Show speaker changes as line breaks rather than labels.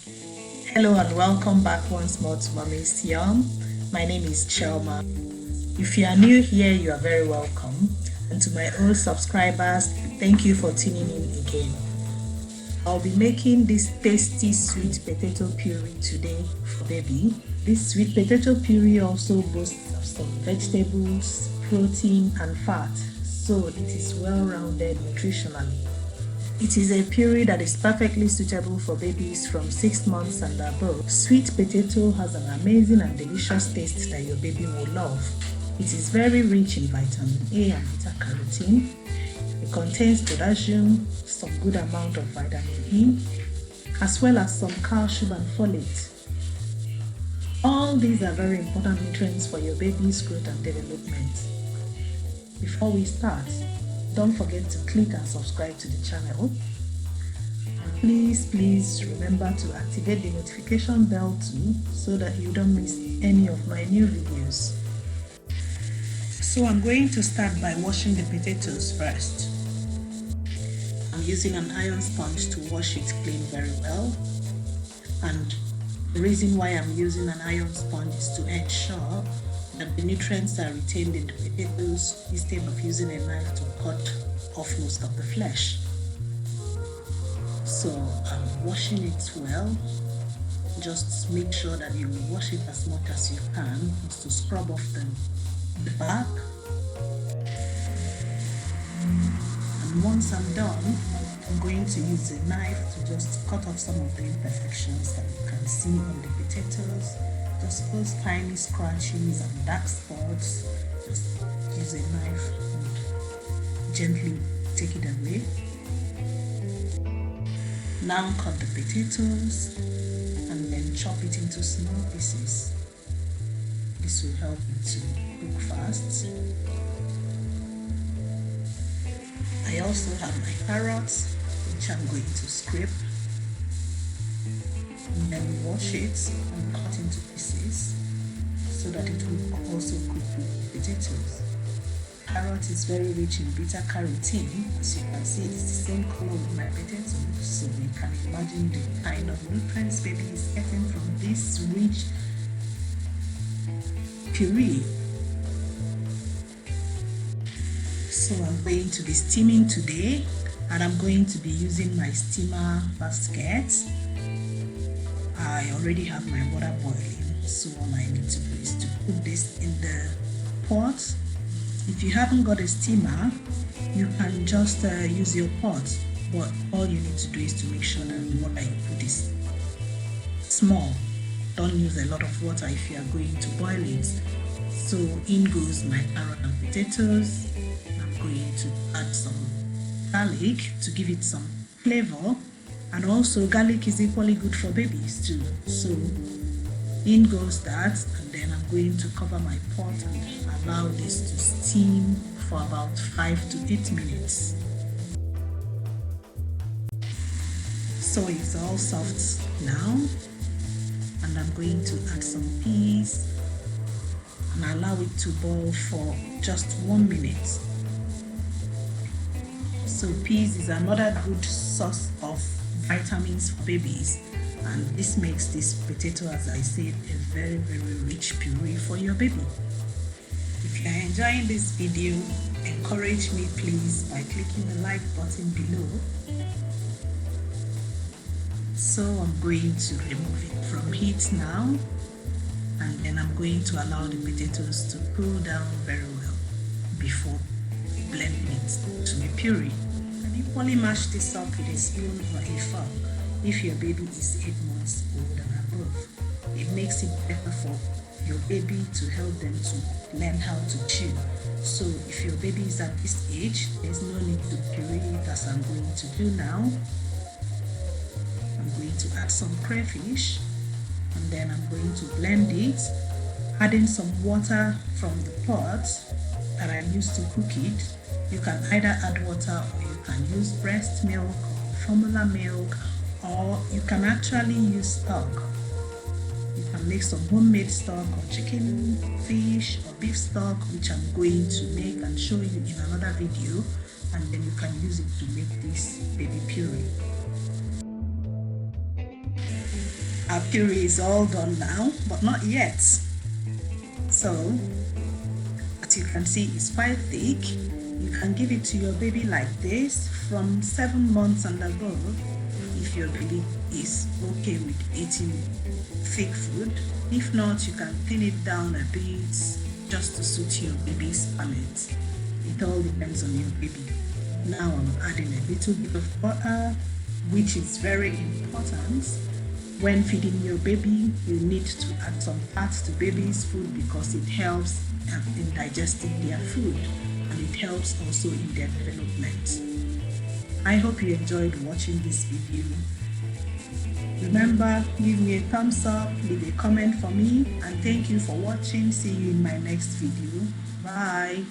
Hello and welcome back once more to Mommy's Yum. My name is Chelma. If you are new here, you are very welcome. And to my old subscribers, thank you for tuning in again. I'll be making this tasty sweet potato puree today for baby. This sweet potato puree also boasts of some vegetables, protein and fat, so it is well-rounded nutritionally. It is a puree that is perfectly suitable for babies from 6 months and above. Sweet potato has an amazing and delicious taste that your baby will love. It is very rich in vitamin A and beta-carotene. It contains potassium, some good amount of vitamin E, as well as some calcium and folate. All these are very important nutrients for your baby's growth and development. Before we start, don't forget to click and subscribe to the channel. And please remember to activate the notification bell too, so that you don't miss any of my new videos. So I'm going to start by washing the potatoes first. I'm using an iron sponge to wash it clean very well. And the reason why I'm using an iron sponge is to ensure that the nutrients are retained in the potatoes instead of using a knife to cut off most of the flesh. So I'm washing it well. Just make sure that you wash it as much as you can, just to scrub off the back. And once I'm done, I'm going to use a knife to just cut off some of the imperfections that you can see on the potatoes. Just those tiny scratches and dark spots. Just use a knife and gently take it away. Now cut the potatoes and then chop it into small pieces. This will help you to cook fast. I also have my carrots, which I'm going to scrape. And then wash it and cut into pieces so that it will also cook with potatoes. Carrot is very rich in beta-carotene. As you can see, it's the same color with my potatoes, so you can imagine the kind of nutrients baby is getting from this rich puree. So I'm going to be steaming today, and I'm going to be using my steamer basket. I already have my water boiling, so all I need to do is to put this in the pot. If you haven't got a steamer, you can just use your pot, but all you need to do is to make sure that the water you put is small. Don't use a lot of water if you are going to boil it. So in goes my carrot and potatoes. I'm going to add some garlic to give it some flavor. And also garlic is equally good for babies too. So in goes that, and then I'm going to cover my pot and allow this to steam for about 5 to 8 minutes. So it's all soft now, and I'm going to add some peas and allow it to boil for just 1 minute. So peas is another good source of vitamins for babies, and this makes this potato, as I said, a very rich puree for your baby. If you are enjoying this video, encourage me please by clicking the like button below. So I'm going to remove it from heat now, and then I'm going to allow the potatoes to cool down very well before blending it to a puree. Equally mash this up with a spoon or a fork if your baby is 8 months old and above. It makes it better for your baby to help them to learn how to chew. So if your baby is at this age, there's no need to puree it as I'm going to do now. I'm going to add some crayfish, and then I'm going to blend it, adding some water from the pot that I used to cook it. You can either add water, or you can use breast milk or formula milk, or you can actually use stock. You can make some homemade stock or chicken, fish or beef stock, which I'm going to make and show you in another video, and then you can use it to make this baby puree. Our puree is all done now, but not yet. So, as you can see, it's quite thick. You can give it to your baby like this from 7 months and above if your baby is okay with eating thick food. If not, you can thin it down a bit just to suit your baby's palate. It all depends on your baby. Now I'm adding a little bit of butter, which is very important. When feeding your baby, you need to add some fat to baby's food because it helps in digesting their food and it helps also in their development. I hope you enjoyed watching this video. Remember, give me a thumbs up, leave a comment for me, and thank you for watching. See you in my next video. Bye.